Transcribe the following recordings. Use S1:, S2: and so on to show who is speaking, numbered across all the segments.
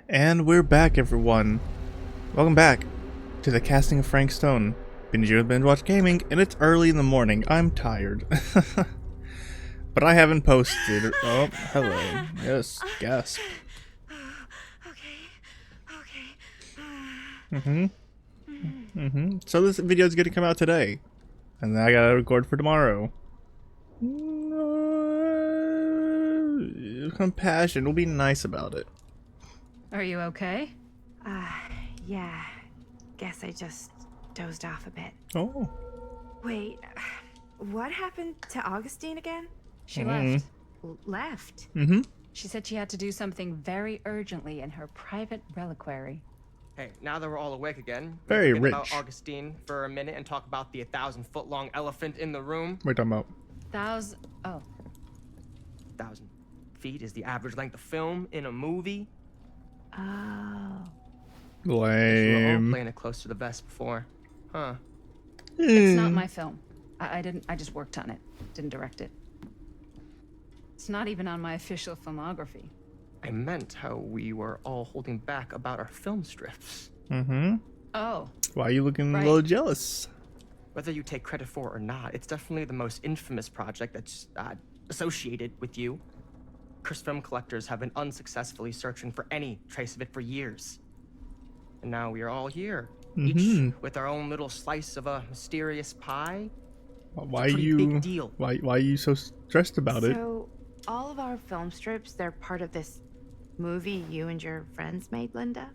S1: And we're back, everyone. Welcome back to the casting of Frank Stone. Binge Watch Gaming, and it's early in the morning. I'm tired. But I haven't posted. Oh, hello. Yes, gasp. So this video is going to come out today. And then I gotta record for tomorrow. Compassion. We'll be nice about it.
S2: Are you okay?
S3: Yeah. Guess I just dozed off a bit.
S1: Oh.
S3: Wait, what happened to Augustine again?
S2: She left.
S3: Left?
S2: She said she had to do something very urgently in her private reliquary.
S4: Hey, now that we're all awake again,
S1: Very
S4: forget
S1: rich.
S4: about Augustine for a minute and talk about the 1,000-foot-long elephant in the room.
S1: What are you talking about?
S4: 1,000 feet is the average length of film in a movie.
S3: Oh.
S4: You were all
S1: Lame.
S4: playing it close to the vest before, huh?
S2: It's not my film. I just worked on it. Didn't direct it. It's not even on my official filmography.
S4: I meant how we were all holding back about our film strips.
S2: Oh.
S1: Why are you looking
S2: Right.
S1: a little jealous?
S4: Whether you take credit for it or not, it's definitely the most infamous project that's associated with you. Cursed film collectors have been unsuccessfully searching for any trace of it for years. And now we are all here, each with our own little slice of a mysterious pie.
S1: Why
S4: It's a pretty
S1: you?
S4: big deal.
S1: Why are you so stressed about it?
S3: So, all of our film strips, they're part of this movie you and your friends made, Linda?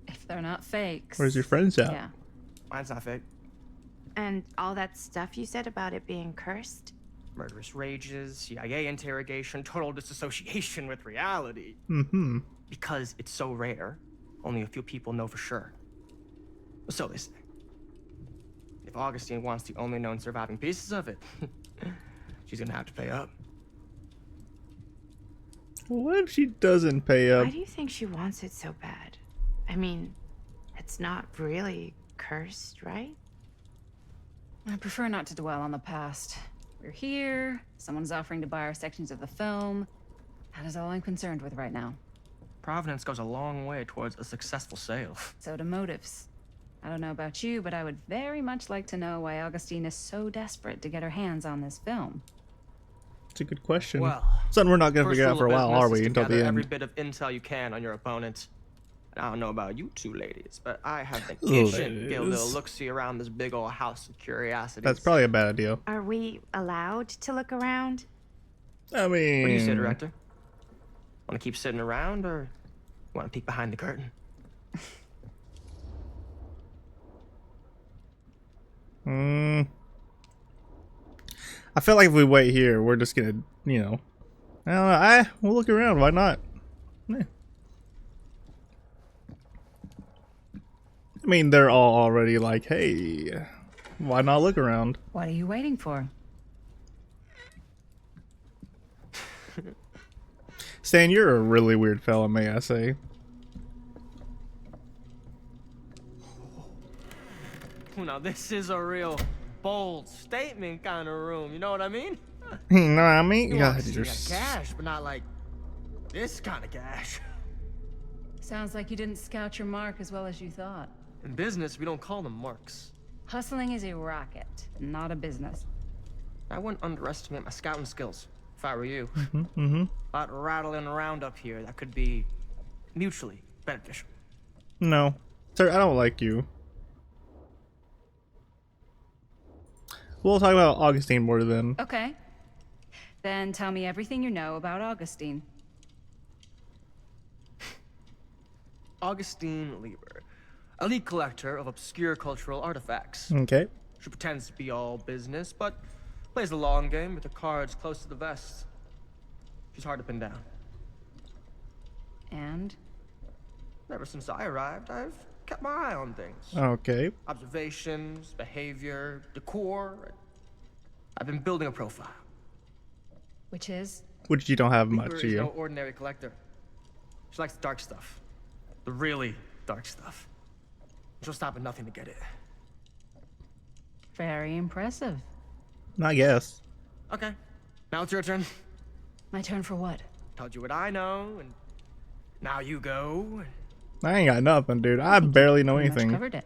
S2: If they're not fakes.
S1: Where's your friends at?
S2: Yeah.
S4: Mine's not fake.
S3: And all that stuff you said about it being cursed?
S4: Murderous rages, CIA interrogation, total disassociation with reality. Because it's so rare, only a few people know for sure. So they say. If Augustine wants the only known surviving pieces of it, she's gonna have to pay up.
S1: What if she doesn't pay up?
S3: Why do you think she wants it so bad? I mean, it's not really cursed, right?
S2: I prefer not to dwell on the past. We're here. Someone's offering to buy our sections of the film. That is all I'm concerned with right now.
S4: Providence goes a long way towards a successful sale.
S2: So do motives. I don't know about you, but I would very much like to know why Augustine is so desperate to get her hands on this film.
S1: It's a good question.
S4: Well,
S1: Something we're not gonna
S4: first
S1: figure out
S4: rule
S1: for a
S4: of
S1: while,
S4: business
S1: are
S4: is
S1: we?
S4: to
S1: Until the
S4: gather every
S1: end.
S4: bit of intel you can on your opponent. And I don't know about you two ladies, but I have been itching to get a little
S1: Ladies.
S4: look-see around this big old house of curiosities.
S1: That's probably a bad idea.
S3: Are we allowed to look around?
S1: I mean,
S4: What do you say, director? Want to keep sitting around, or want to peek behind the curtain?
S1: I feel like if we wait here, we're just gonna, you know, I don't know. We'll look around. Why not? Yeah. I mean, they're all already like, hey, why not look around?
S2: What are you waiting for?
S1: Stan, you're a really weird fella, may I say.
S4: Now this is a real bold statement kind of room. You know what I mean?
S1: No, I mean,
S4: You
S1: God,
S4: want to see
S1: you're
S4: that gash, but not like this kind of gash.
S2: Sounds like you didn't scout your mark as well as you thought.
S4: In business, we don't call them marks.
S2: Hustling is a racket, not a business.
S4: I wouldn't underestimate my scouting skills if I were you. A lot rattling around up here that could be mutually beneficial.
S1: No, sir, I don't like you. We'll talk about Augustine more then.
S2: Okay. Then tell me everything you know about Augustine.
S4: Augustine Lieber, elite collector of obscure cultural artifacts.
S1: Okay.
S4: She pretends to be all business, but plays the long game with her cards close to the vest. She's hard to pin down.
S2: And?
S4: Ever since I arrived, I've kept my eye on things.
S1: Okay.
S4: Observations, behavior, decor. I've been building a profile.
S2: Which is?
S1: Which you don't have
S4: Lieber
S1: much,
S4: is
S1: do you?
S4: no ordinary collector. She likes the dark stuff. The really dark stuff. She'll stop at nothing to get it.
S2: Very impressive.
S1: I guess.
S4: Okay, now it's your turn.
S2: My turn for what?
S4: Told you what I know, and Now you go.
S1: I ain't got nothing, dude. I barely know
S2: Pretty much
S1: anything.
S2: covered it.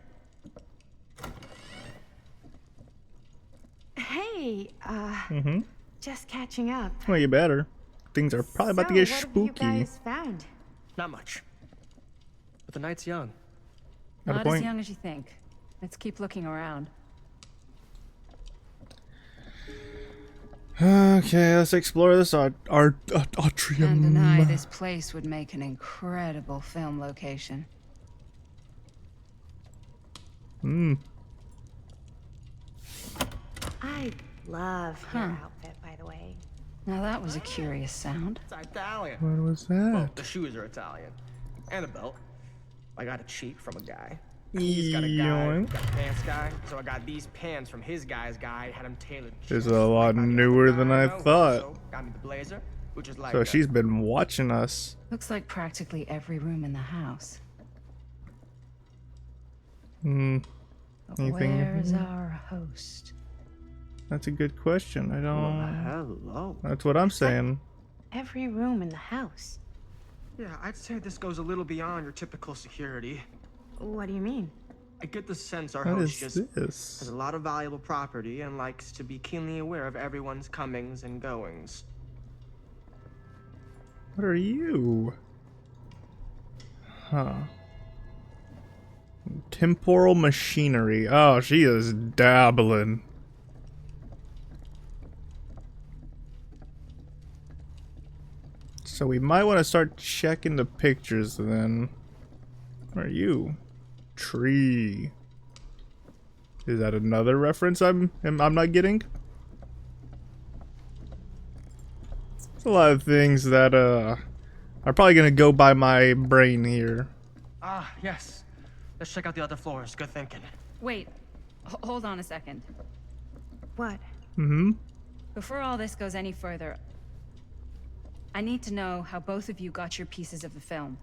S3: Hey,
S1: Mm-hmm.
S3: just catching up.
S1: Well, you better. Things are probably about to get
S3: So, what
S1: spooky.
S3: have you guys found?
S4: Not much. But the night's young.
S1: Got a
S2: Not as
S1: point.
S2: young as you think. Let's keep looking around.
S1: Okay, let's explore this atrium.
S2: Can't deny this place would make an incredible film location.
S1: Hmm.
S3: I love your
S2: Huh.
S3: outfit, by the way.
S2: Now that was a curious sound.
S4: It's Italian.
S1: What was
S4: Well,
S1: that?
S4: the shoes are Italian. And a belt. I got it cheap from a guy. He's got a guy,
S1: Yoink.
S4: got a pants guy, so I got these pants from his guy's guy, had them tailored.
S1: This is
S4: just
S1: a lot
S4: like my
S1: newer
S4: other
S1: than
S4: guy
S1: I
S4: know.
S1: thought.
S4: So, got me the blazer, which is like
S1: So
S4: a-
S1: she's been watching us.
S2: Looks like practically every room in the house.
S1: Hmm.
S2: But
S1: Anything-
S2: where's our host?
S1: That's a good question. I don't.
S4: Hello.
S1: That's what I'm saying.
S3: Every room in the house.
S4: Yeah, I'd say this goes a little beyond your typical security.
S3: What do you mean?
S4: I get the sense our
S1: What
S4: host
S1: is
S4: just
S1: this?
S4: has a lot of valuable property and likes to be keenly aware of everyone's comings and goings.
S1: What are you? Huh. Temporal machinery. Oh, she is dabbling. So we might want to start checking the pictures then. What are you? Tree. Is that another reference I'm not getting? There's a lot of things that are probably gonna go by my brain here.
S4: Ah, yes. Let's check out the other floors. Good thinking.
S2: Wait, hold on a second.
S3: What?
S1: Mm-hmm.
S2: Before all this goes any further, I need to know how both of you got your pieces of the film.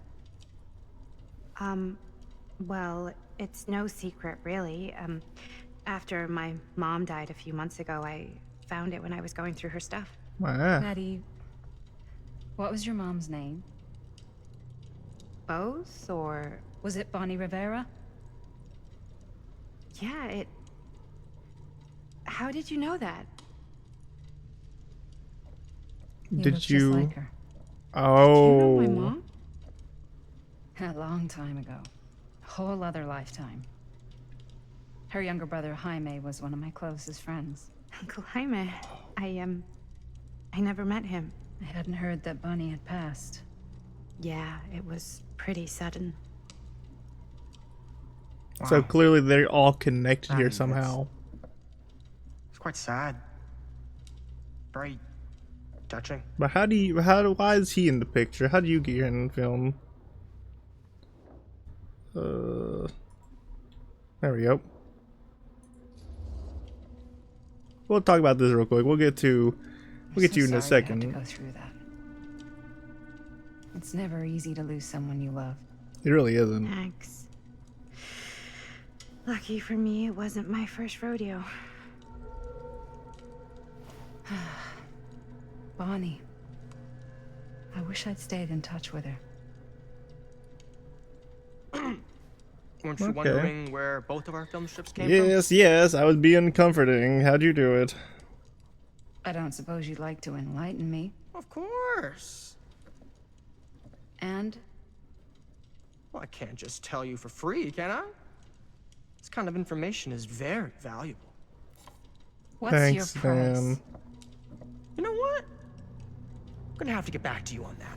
S3: Well, it's no secret, really. After my mom died a few months ago, I found it when I was going through her stuff.
S1: Ah.
S2: Maddie, what was your mom's name?
S3: Both, or...
S2: Was it Bonnie Rivera?
S3: Yeah, it... How did you know that?
S2: You
S1: Did
S2: look
S1: you?
S2: just like her.
S1: Oh.
S3: You know my mom?
S2: A long time ago. A whole other lifetime. Her younger brother, Jaime, was one of my closest friends.
S3: Uncle Jaime. I never met him.
S2: I hadn't heard that Bonnie had passed.
S3: Yeah, it was pretty sudden.
S1: So
S4: Wow.
S1: clearly they're all connected here
S4: That's-
S1: somehow.
S4: It's quite sad. Very touching.
S1: But why is he in the picture? How do you get here in the film? There we go. We'll talk about this real quick. We'll get to you in a
S2: I'm so sorry you had to
S1: second.
S2: go through that. It's never easy to lose someone you love.
S1: It really isn't.
S3: Thanks. Lucky for me, it wasn't my first rodeo.
S2: Bonnie. I wish I'd stayed in touch with her.
S4: Weren't you
S1: Okay.
S4: wondering where both of our film strips came from?
S1: Yes, I was being comforting. How'd you do it?
S2: I don't suppose you'd like to enlighten me.
S4: Of course.
S2: And
S4: Well, I can't just tell you for free, can I? This kind of information is very valuable.
S2: what's
S1: Thanks,
S2: your price?
S1: Dan.
S4: You know what? I'm gonna have to get back to you on that.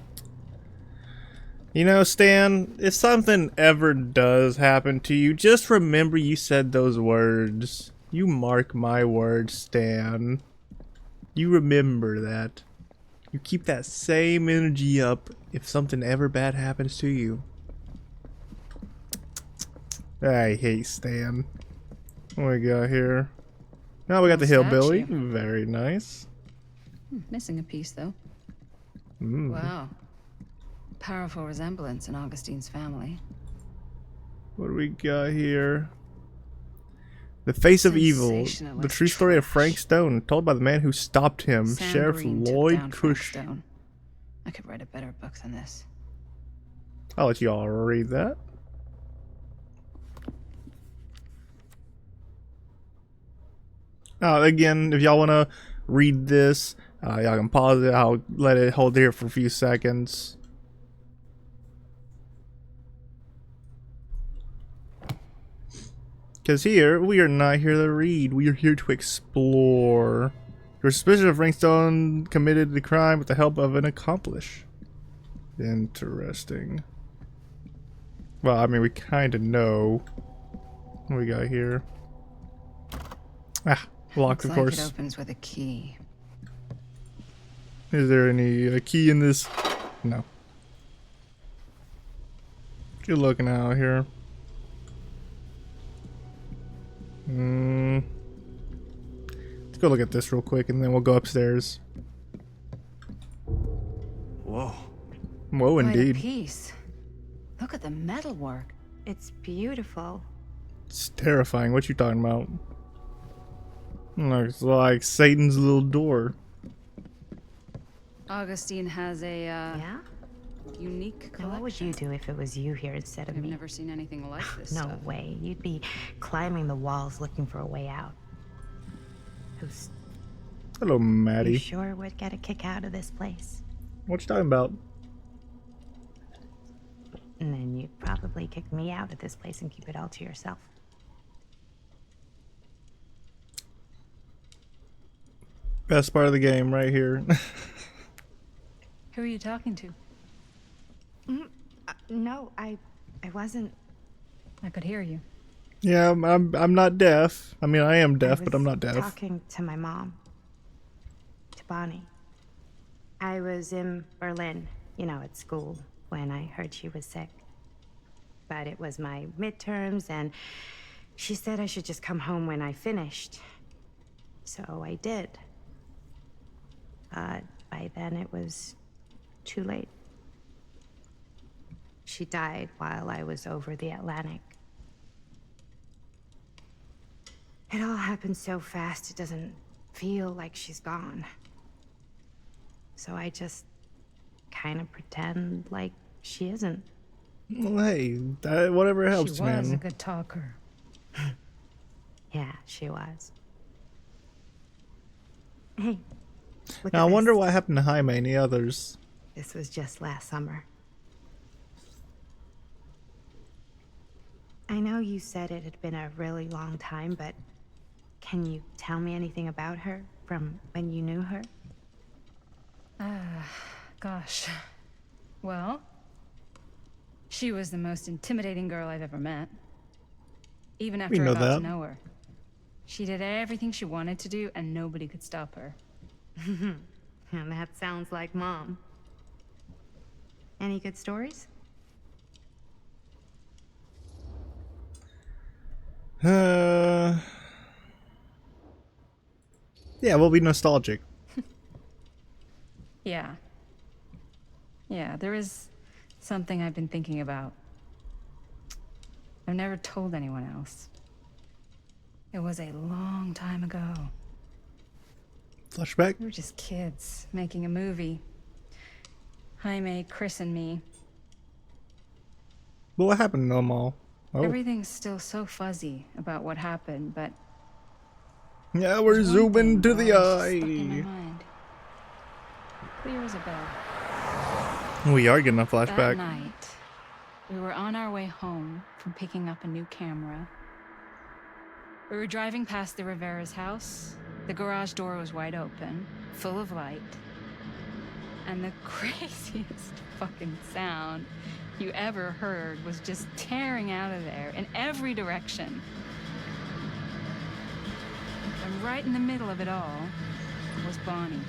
S1: You know, Stan, if something ever does happen to you, just remember you said those words. You mark my words, Stan. You remember that. You keep that same energy up if something ever bad happens to you. I hate Stan. What we got here? Now we got the
S2: Statue.
S1: hillbilly. Very nice.
S2: Missing a piece, though.
S1: Mm.
S2: Wow. Powerful resemblance in Augustine's family.
S1: What do we got here? The Face of Evil. The
S2: Sensationalist
S1: true story of
S2: trash.
S1: Frank Stone, told by the man who stopped him,
S2: Sam
S1: Sheriff
S2: Green took
S1: Lloyd
S2: down Frank
S1: Cush.
S2: Stone. I could write a better book than this.
S1: I'll let you all read that. Again, if y'all want to read this, y'all can pause it. I'll let it hold here for a few seconds. Because here, we are not here to read. We are here to explore. Your suspicion of Frankstone committed the crime with the help of an accomplice. Interesting. Well, I mean, we kind of know what we got here. Ah, locked,
S2: Looks
S1: of
S2: like
S1: course.
S2: it opens with a key.
S1: Is there any key in this? No. Good looking out here. Let's go look at this real quick and then we'll go upstairs.
S4: Whoa.
S1: Whoa,
S2: Quite a
S1: indeed.
S2: piece. Look at the metalwork.
S3: It's beautiful.
S1: It's terrifying. What you talking about? Looks like Satan's little door.
S2: Augustine has a
S3: Yeah?
S2: unique
S3: Now,
S2: collection.
S3: what would you do if it was you here instead of
S2: I've
S3: me?
S2: never seen anything like this
S3: No
S2: stuff.
S3: way. You'd be climbing the walls looking for a way out. Who's
S1: Hello,
S3: you
S1: Maddie.
S3: sure would get a kick out of this place?
S1: What you talking about?
S3: And then you'd probably kick me out of this place and keep it all to yourself.
S1: Best part of the game right here.
S2: Who are you talking to?
S3: No, I wasn't.
S2: I could hear you.
S1: Yeah, I'm not deaf. I mean, I am deaf,
S3: I
S1: but I'm
S3: was
S1: not deaf.
S3: Talking to my mom, to Bonnie. I was in Berlin, at school, when I heard she was sick. But it was my midterms, and she said I should just come home when I finished. So I did. By then it was too late. She died while I was over the Atlantic. It all happened so fast, it doesn't feel like she's gone. So I just kind of pretend like she isn't.
S1: Well, hey, whatever helps,
S2: She was a
S1: man.
S2: good talker.
S3: Yeah, she was. Hey, look
S1: Now, I
S3: at
S1: wonder
S3: this.
S1: what happened to Jaime and the others.
S3: This was just last summer. I know you said it had been a really long time, but can you tell me anything about her from when you knew her?
S2: Gosh. Well, she was the most intimidating girl I've ever met. Even after I
S1: know
S2: got
S1: that.
S2: to know her. She did everything she wanted to do, and nobody could stop her.
S3: And that sounds like Mom. Any good stories?
S1: Yeah, we'll be nostalgic.
S2: Yeah. Yeah, there is something I've been thinking about. I've never told anyone else. It was a long time ago.
S1: Flashback.
S2: We were just kids making a movie. Jaime, Chris, and me.
S1: But what happened to them all? Oh,
S2: Everything's still so fuzzy about what happened, but
S1: yeah, we're
S2: there's one
S1: zooming
S2: thing
S1: to the
S2: always stuck in my
S1: eye.
S2: mind. Clear as a bell.
S1: We are getting a
S2: That
S1: flashback.
S2: night, we were on our way home from picking up a new camera. We were driving past the Rivera's house. The garage door was wide open, full of light. And the craziest fucking sound you ever heard was just tearing out of there in every direction. And right in the middle of it all was Bonnie.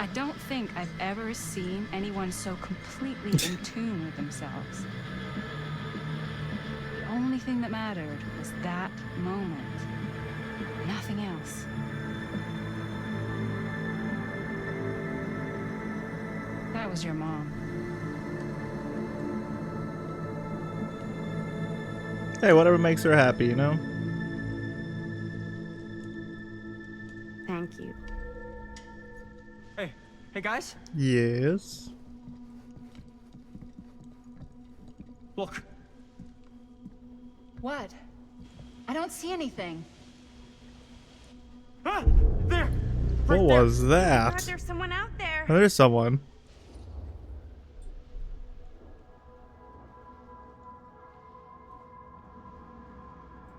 S2: I don't think I've ever seen anyone so completely in tune with themselves. The only thing that mattered was that moment. Nothing else. That was your mom.
S1: Hey, whatever makes her happy, you know?
S3: Thank you.
S4: Hey guys.
S1: Yes.
S4: Look.
S2: What? I don't see anything.
S4: Ah! There!
S1: What
S4: Right there.
S1: was
S3: God,
S1: that?
S3: there's someone out there.
S1: Oh, there's someone.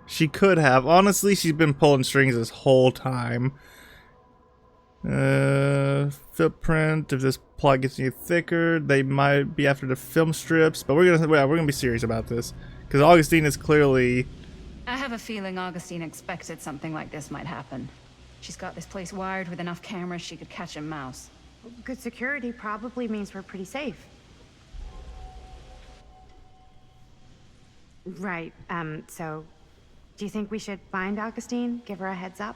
S1: She could have. Honestly, she's been pulling strings this whole time. Footprint. If this plot gets any thicker, they might be after the film strips. But we're gonna be serious about this because Augustine is clearly.
S2: I have a feeling Augustine expected something like this might happen. She's got this place wired with enough cameras she could catch a mouse.
S3: Good security probably means we're pretty safe. Right, so do you think we should find Augustine? Give her a heads up?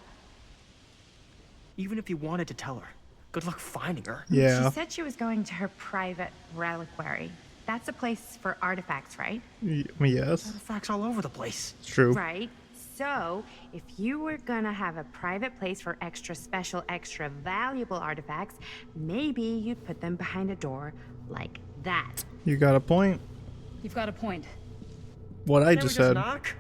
S4: Even if you wanted to tell her, good luck finding her.
S1: Yeah.
S3: She said she was going to her private reliquary. That's a place for artifacts, right?
S1: Yes.
S4: Artifacts all over the place.
S1: It's true.
S3: Right. So, if you were gonna have a private place for extra special, extra valuable artifacts, maybe you'd put them behind a door like that.
S1: You got a point.
S2: You've got a point.
S1: What I
S4: Can't we
S1: just said.
S4: knock?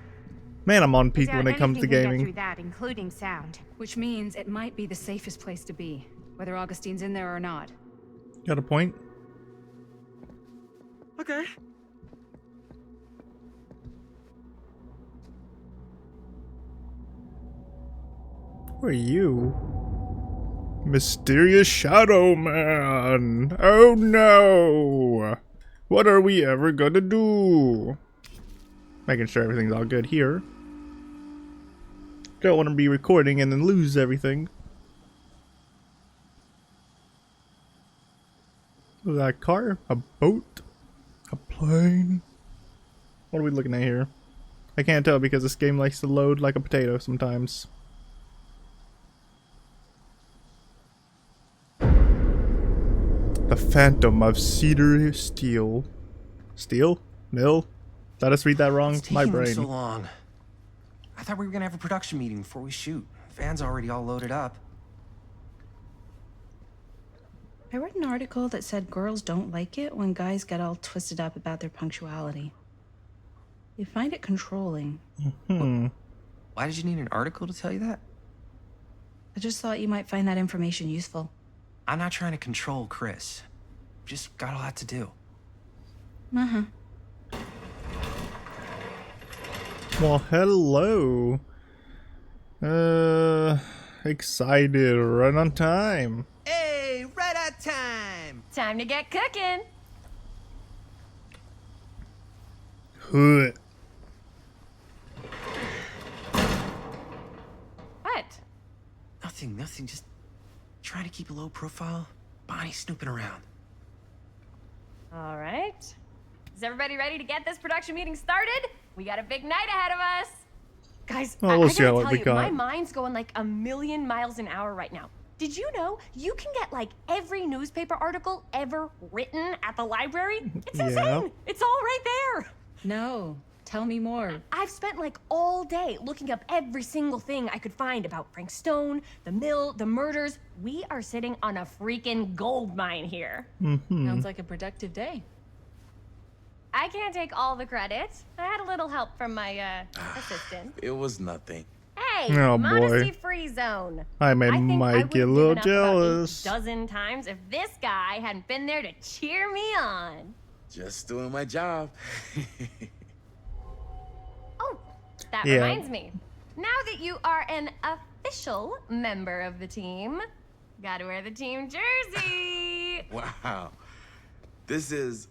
S1: Man, I'm on peak
S3: Yeah,
S1: when it comes to
S3: anything can get
S1: gaming.
S3: through that, including sound.
S2: Which means it might be the safest place to be, whether Augustine's in there or not.
S1: Got a point.
S4: Okay.
S1: Who are you? Mysterious Shadow Man! Oh no! What are we ever gonna do? Making sure everything's all good here. Don't want to be recording and then lose everything. What is that, a car? A boat? A plane? What are we looking at here? I can't tell because this game likes to load like a potato sometimes. The Phantom of Cedar Steel. Steel? Mill? Did I just read that wrong?
S5: It's
S1: My
S5: taking them
S1: brain.
S5: so long. I thought we were gonna have a production meeting before we shoot. Van's already all loaded up.
S2: I read an article that said girls don't like it when guys get all twisted up about their punctuality. They find it controlling.
S5: Why did you need an article to tell you that?
S2: I just thought you might find that information useful.
S5: I'm not trying to control Chris. Just got a lot to do.
S2: Uh-huh.
S1: Well, hello. Excited, right on time.
S6: Hey, right on time.
S7: Time to get cooking.
S1: Huh.
S7: What?
S5: Nothing. Just trying to keep a low profile. Bonnie snooping around.
S7: All right. Is everybody ready to get this production meeting started? We got a big night ahead of us. Guys,
S1: Well,
S7: I
S1: we'll
S7: gotta
S1: see how
S7: tell
S1: we
S7: you,
S1: got.
S7: my mind's going like a million miles an hour right now. Did you know you can get like every newspaper article ever written at the library? It's
S1: Yeah.
S7: insane. It's all right there.
S2: No. Tell me more.
S7: I've spent like all day looking up every single thing I could find about Frank Stone, the mill, the murders. We are sitting on a freaking gold mine here.
S2: Sounds like a productive day.
S7: I can't take all the credit. I had a little help from my assistant.
S6: It was nothing.
S7: Hey,
S1: Oh, boy.
S7: modesty-free zone.
S1: I
S7: think I
S1: might
S7: would've
S1: get a little
S7: given up about
S1: jealous.
S7: 8 dozen times if this guy hadn't been there to cheer me on.
S6: Just doing my job.
S7: Oh, that
S1: Yeah.
S7: reminds me. Now that you are an official member of the team, gotta wear the team jersey.
S6: Wow. This is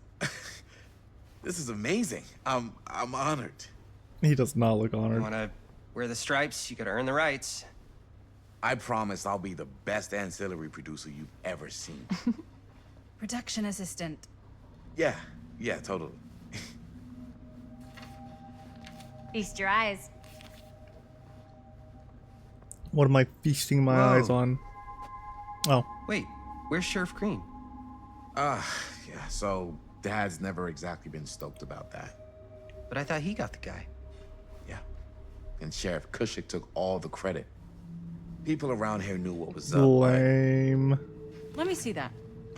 S6: this is amazing. I'm honored.
S1: He does not look
S5: You
S1: honored.
S5: wanna wear the stripes? You gotta earn the rights.
S6: I promise I'll be the best ancillary producer you've ever seen.
S2: Production assistant.
S6: Yeah, totally.
S7: Feast your eyes.
S1: What am I feasting my
S5: Whoa.
S1: eyes on? Oh,
S5: Wait, where's Sheriff Green?
S6: Yeah, so Dad's never exactly been stoked about that.
S5: But I thought he got the guy.
S6: Yeah. And Sheriff Cushik took all the credit. People around here knew what was up. but
S1: lame.
S2: Let me see that.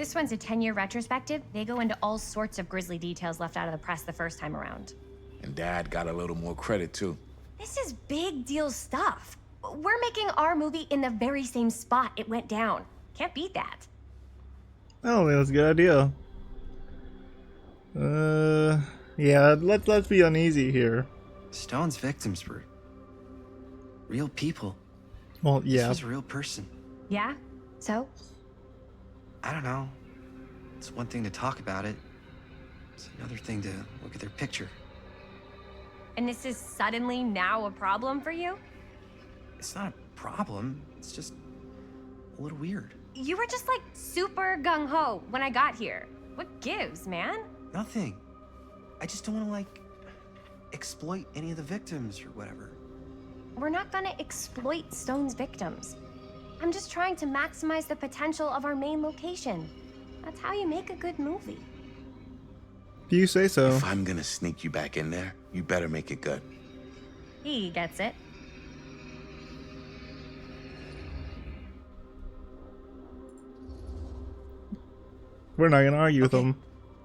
S7: This one's a 10-year retrospective. They go into all sorts of grisly details left out of the press the first time around.
S6: And Dad got a little more credit, too.
S7: This is big deal stuff. We're making our movie in the very same spot it went down. Can't beat that.
S1: I don't think that's a good idea. Yeah, let's be uneasy here.
S5: Stone's victims were real people.
S1: Well,
S5: This
S1: yeah.
S5: was a real person.
S7: Yeah? So?
S5: I don't know. It's one thing to talk about it. It's another thing to look at their picture.
S7: And this is suddenly now a problem for you?
S5: It's not a problem. It's just a little weird.
S7: You were just like super gung-ho when I got here. What gives, man?
S5: Nothing. I just don't want to, like, exploit any of the victims or whatever.
S7: We're not gonna exploit Stone's victims. I'm just trying to maximize the potential of our main location. That's how you make a good movie.
S1: If you say so.
S6: If I'm gonna sneak you back in there, you better make it good.
S7: He gets it.
S1: We're not gonna argue with
S5: Okay.
S1: them.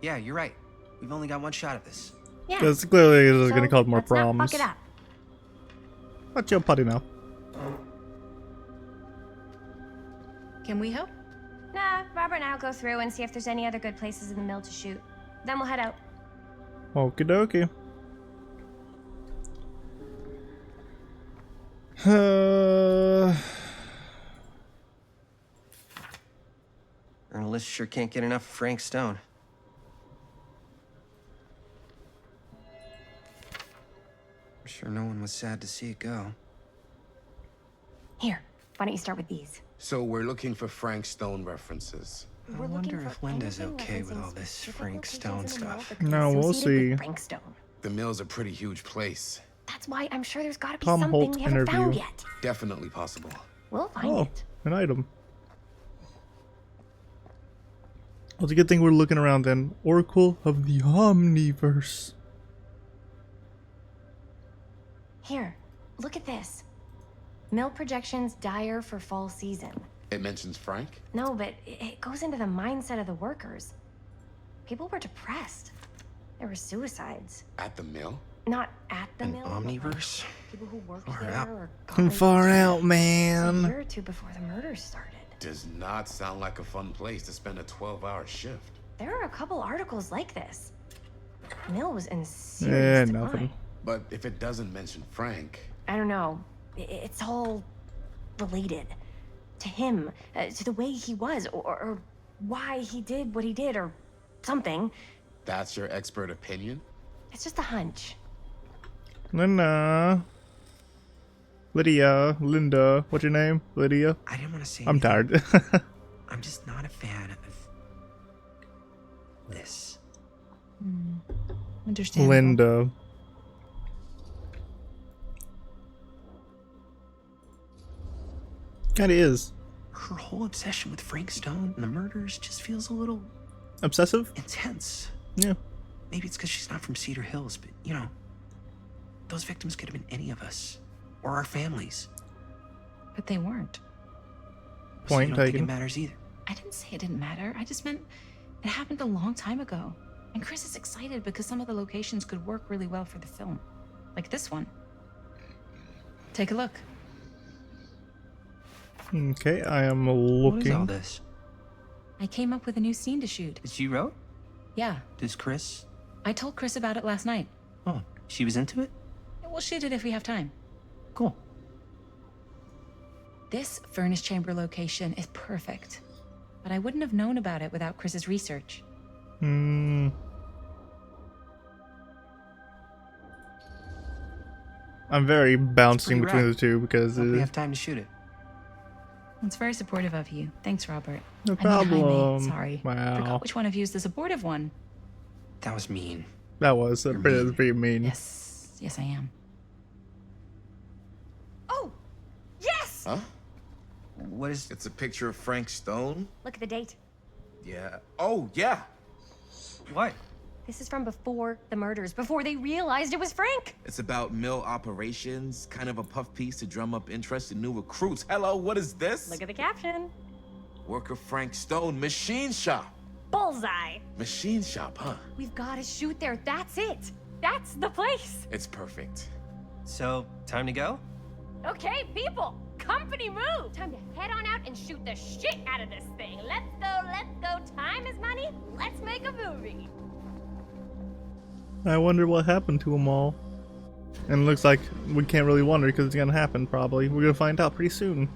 S5: Yeah, you're right. We've only got one shot at this.
S7: Yeah.
S1: Because clearly this is
S7: So
S1: gonna cause more
S7: let's not
S1: problems.
S7: fuck it up.
S1: What's your putty now?
S2: Can we help?
S7: Nah, Robert and I'll go through and see if there's any other good places in the mill to shoot. Then we'll head out.
S1: Okie dokie.
S5: Journalists sure can't get enough of Frank Stone. I'm sure no one was sad to see it go.
S7: Here, why don't you start with these?
S6: So we're looking for Frank Stone references.
S5: I
S7: We're looking
S5: wonder
S7: for
S5: if Linda's
S7: anything
S5: okay with
S7: referencing
S5: all this
S7: specific
S5: Frank
S7: locations
S5: Stone
S7: in the mill
S5: stuff.
S7: that could be
S1: No, we'll
S7: associated with
S1: see.
S7: Frank Stone.
S6: The mill's a pretty huge place.
S7: That's why I'm sure there's gotta be
S1: Tom
S7: something
S1: Holt
S7: we haven't found
S1: interview.
S7: yet.
S6: Definitely possible.
S7: We'll find
S1: Oh,
S7: it.
S1: an item. Well, it's a good thing we're looking around then. Oracle of the Omniverse.
S7: Here, look at this. Mill projections dire for fall season.
S6: It mentions Frank?
S7: No, but it goes into the mindset of the workers. People were depressed. There were suicides.
S6: At the mill?
S7: Not at the
S5: An
S7: mill. but, like,
S5: Omniverse?
S7: people who worked
S5: Far
S7: there
S5: out.
S7: or got
S1: Far
S7: into
S1: out,
S7: it a
S1: man.
S7: year or two before the murders started.
S6: Does not sound like a fun place to spend a 12-hour shift.
S7: There are a couple articles like this. Mill was in
S1: Eh,
S7: serious decline.
S1: nothing.
S6: But if it doesn't mention Frank,
S7: I don't know. It's all related to him, to the way he was, or why he did what he did, or something.
S6: that's your expert opinion?
S7: It's just a hunch.
S1: Linda. Linda. What's your name? Lydia?
S5: I didn't want to say
S1: I'm
S5: anything.
S1: tired.
S5: I'm just not a fan of this.
S2: Understandable.
S1: Linda. Kinda is.
S5: Her whole obsession with Frank Stone and the murders just feels a little
S1: Obsessive?
S5: intense.
S1: Yeah.
S5: Maybe it's because she's not from Cedar Hills, but you know, those victims could have been any of us or our families.
S2: But they weren't.
S5: So
S1: Point
S5: you don't think
S1: taken.
S5: it matters either.
S2: I didn't say it didn't matter. I just meant it happened a long time ago. And Chris is excited because some of the locations could work really well for the film. Like this one. Take a look.
S1: Okay, I am
S5: What is all
S1: looking.
S5: this?
S2: I came up with a new scene to shoot.
S5: That you wrote?
S2: Yeah.
S5: Does Chris?
S2: I told Chris about it last night.
S5: Oh, she was into it?
S2: We'll shoot it if we have time.
S5: Cool.
S2: This furnace chamber location is perfect. But I wouldn't have known about it without Chris's research.
S1: Hmm. I'm very bouncing
S5: pretty
S1: between
S5: rad.
S1: the two because
S5: Hope we have time to shoot it.
S2: It's very supportive of you. Thanks, Robert.
S1: no
S2: I mean, Jaime,
S1: problem.
S2: sorry.
S1: Wow,
S2: Forgot which one of you is the supportive one.
S5: That was mean.
S1: that was
S5: You're
S1: pretty,
S5: mean.
S1: pretty mean.
S2: Yes, I am.
S7: Oh, yes!
S6: Huh?
S5: What is?
S6: It's a picture of Frank Stone?
S7: Look at the date.
S6: Yeah. Oh, yeah.
S5: What?
S7: This is from before the murders, before they realized it was Frank.
S6: It's about mill operations, kind of a puff piece to drum up interest in new recruits. Hello, what is this?
S7: Look at the caption.
S6: Worker Frank Stone Machine Shop.
S7: Bullseye.
S6: Machine shop, huh?
S7: We've got to shoot there. That's it. That's the place.
S6: It's perfect.
S5: So, time to go?
S7: Okay, people. Company move. Time to head on out and shoot the shit out of this thing. Let's go, let's go. Time is money. Let's make a movie.
S1: I wonder what happened to them all. And it looks like we can't really wonder because it's gonna happen probably. We're gonna find out pretty soon.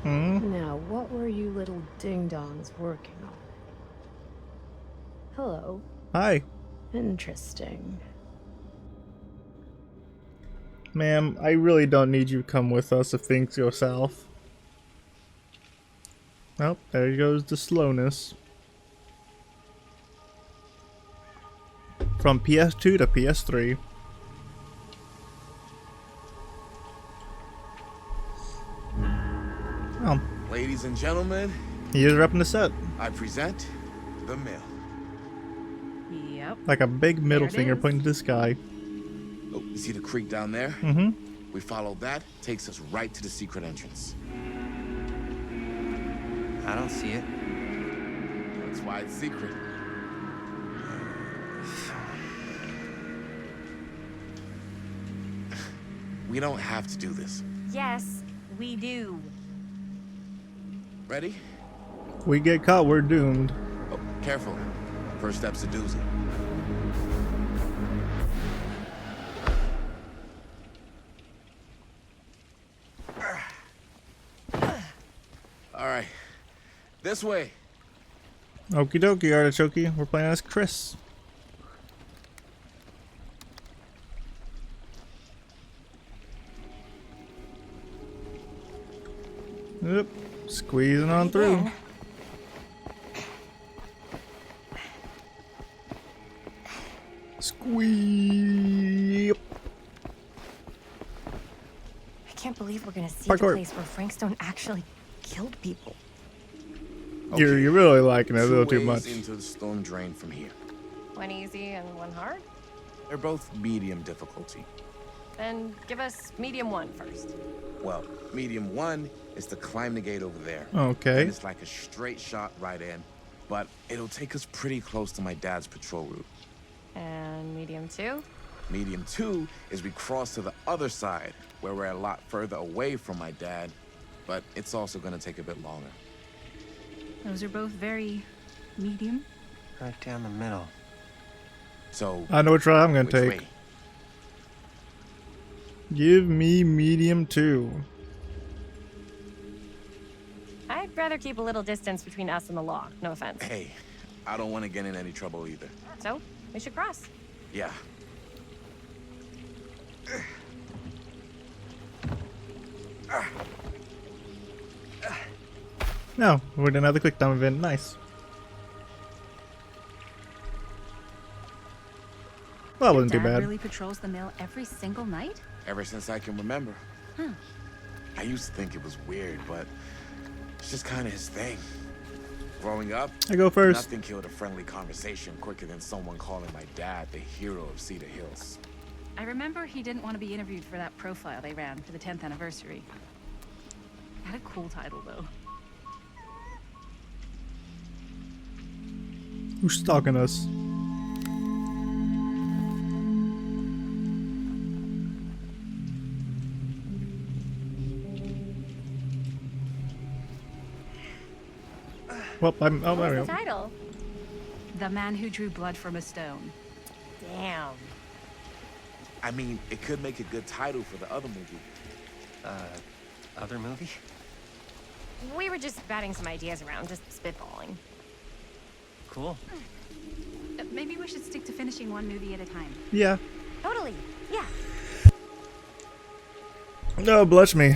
S8: Now, what were you little ding-dongs working on? Hello.
S1: Hi.
S8: Interesting.
S1: Ma'am, I really don't need you to come with us if things go south. Oh, there goes the slowness. From PS2 to PS3. Oh,
S6: Ladies and gentlemen,
S1: he is repping the set.
S6: I present the mill.
S2: Yep.
S1: Like a big middle
S2: There it
S1: finger
S2: is.
S1: pointing to the sky.
S6: Oh, you see the creek down there?
S1: Mm-hmm.
S6: We follow that, takes us right to the secret entrance.
S5: I don't see it.
S6: That's why it's secret. We don't have to do this.
S7: Yes, we do.
S6: Ready?
S1: We get caught, we're doomed.
S6: Oh, careful. First step's a doozy. All right. This way.
S1: Okie dokie, Artichoke. We're playing as Chris. Yep. Squeezing on through.
S7: Again.
S1: Squeeze.
S7: I can't believe we're gonna see
S1: Parkour.
S7: the place where Frank Stone actually killed people.
S1: You're really liking it a
S6: Two
S1: little too
S6: ways
S1: much.
S6: into the storm drain from here.
S7: One easy and one hard.
S6: They're both medium difficulty.
S7: Then give us medium one first.
S6: Well, medium one is to climb the gate over there.
S1: Okay.
S6: And it's like a straight shot right in, but it'll take us pretty close to my dad's patrol route.
S7: And medium two?
S6: Medium two is we cross to the other side, where we're a lot further away from my dad, but it's also gonna take a bit longer.
S2: Those are both very medium.
S5: Right down the middle.
S6: So,
S1: I know which route I'm gonna
S6: which
S1: take.
S6: way?
S1: Give me medium 2.
S7: I'd rather keep a little distance between us and the law. No offense.
S6: Hey, I don't want to get in any trouble either.
S7: So, we should cross.
S6: Yeah.
S1: No, we're in another quick time event. Nice. Well, that wasn't too
S2: Dad
S1: bad.
S2: really patrols the mill every single night?
S6: Ever since I can remember. I used to think it was weird, but it's just kind of his thing. Growing up,
S1: I go first.
S6: nothing killed a friendly conversation quicker than someone calling my dad the hero of Cedar Hills.
S2: I remember he didn't want to be interviewed for that profile they ran for the 10th anniversary. Had a cool title, though.
S1: Who's stalking us? Well, I'm. Oh, there we
S7: What's
S1: go.
S7: the title?
S2: The Man Who Drew Blood from a Stone.
S7: Damn.
S6: I mean, it could make a good title for the other movie.
S5: Other movie?
S7: We were just batting some ideas around, just spitballing.
S5: Cool.
S2: Maybe we should stick to finishing one movie at a time.
S1: Yeah.
S7: Totally. Yeah.
S1: No, blush me.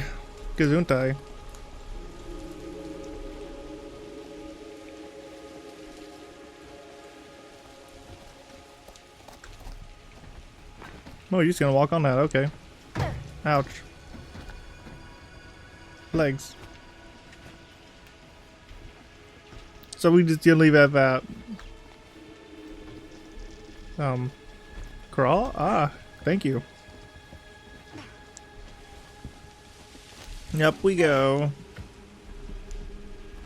S1: Gesundheit. Oh, you're just gonna walk on that, okay. Ouch. Legs. So we just gonna leave at that. Crawl? Ah, thank you. Yep, we go.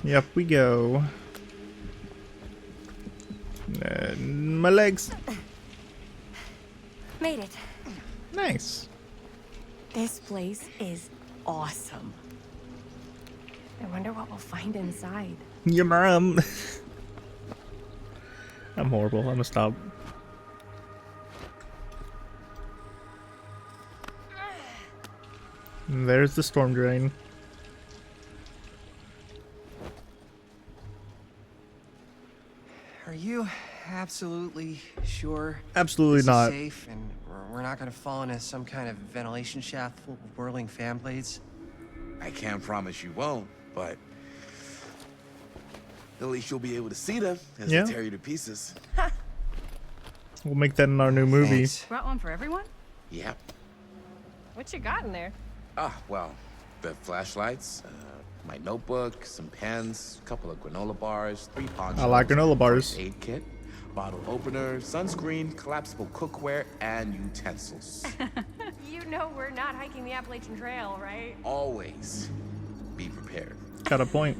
S1: Yep, we go. My legs.
S7: Made it.
S1: Nice.
S7: This place is awesome. I wonder what we'll find inside.
S1: Your mom. I'm horrible. I'm gonna stop. And there's the storm drain.
S5: Are you absolutely sure?
S1: Absolutely
S5: this
S1: not.
S5: Is safe, and we're not gonna fall into some kind of ventilation shaft full of whirling fan blades.
S6: I can't promise you won't, but at least you'll be able to see them as
S1: Yeah.
S6: they tear you to pieces.
S1: We'll make that in our new movie.
S5: Thanks.
S2: Brought one for everyone?
S6: Yep.
S7: What you got in there?
S6: Ah, well, the flashlights, my notebook, some pens, a couple of granola bars, 3 ponchos.
S1: I like granola bars.
S6: first aid kit, bottle opener, sunscreen, collapsible cookware, and utensils.
S7: You know we're not hiking the Appalachian Trail, right?
S6: Always be prepared.
S1: Got a point.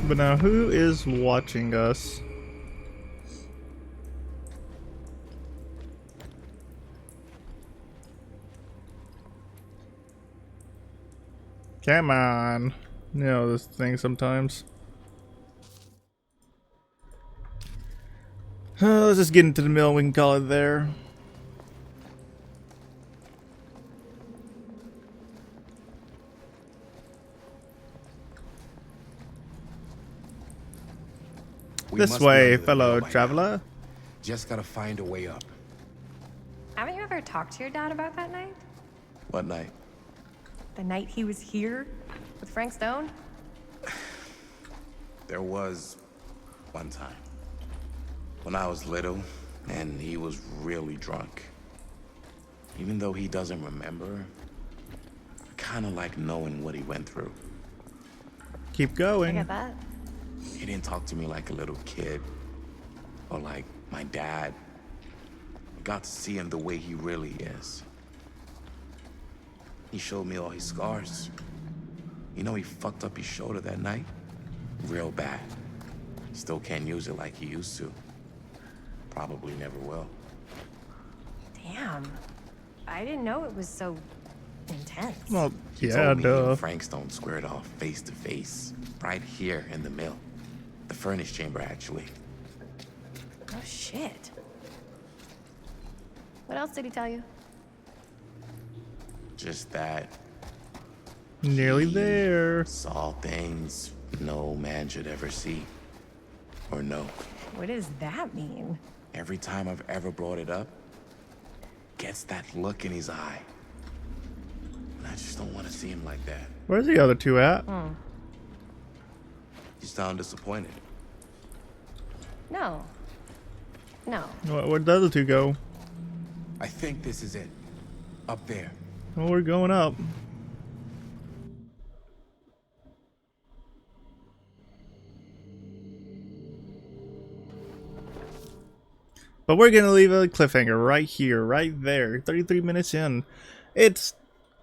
S1: But now, who is watching us? Come on. You know this thing sometimes. Let's just get into the mill, we can call it there.
S6: We
S1: This
S6: must be
S1: way,
S6: under the
S1: fellow
S6: mill by now.
S1: traveler.
S6: Just gotta find a way up.
S7: Haven't you ever talked to your dad about that night?
S6: What night?
S7: The night he was here with Frank Stone?
S6: There was one time when I was little and he was really drunk. Even though he doesn't remember, I kind of like knowing what he went through.
S1: Keep
S7: I
S1: going.
S7: get that.
S6: He didn't talk to me like a little kid or like my dad. I got to see him the way he really is. He showed me all his scars. You know, he fucked up his shoulder that night real bad. Still can't use it like he used to. Probably never will.
S7: Damn. I didn't know it was so intense.
S1: Well,
S6: He
S1: yeah,
S6: told me he
S1: duh.
S6: and Frank Stone squared off face to face, right here in the mill. The furnace chamber, actually.
S7: Oh, shit. What else did he tell you?
S6: Just that
S1: Nearly
S6: he
S1: there.
S6: saw things no man should ever see or know.
S7: What does that mean?
S6: Every time I've ever brought it up, gets that look in his eye. And I just don't want to see him like that.
S1: Where's the other two at?
S6: You sound disappointed.
S7: No. No.
S1: Where'd the other two go?
S6: I think this is it. Up there.
S1: Well, we're going up. But we're gonna leave a cliffhanger right here, right there. 33 minutes in. It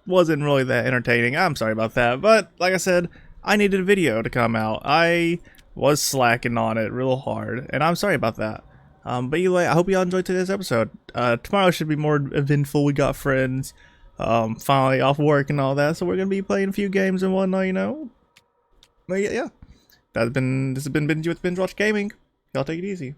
S1: wasn't really that entertaining. I'm sorry about that. But like I said, I needed a video to come out. I was slacking on it real hard, and I'm sorry about that. But anyway, I hope y'all enjoyed today's episode. Tomorrow should be more eventful. We got friends finally off work and all that, so we're gonna be playing a few games and whatnot, you know. But yeah. This has been Binge with Binge Watch Gaming. Y'all take it easy.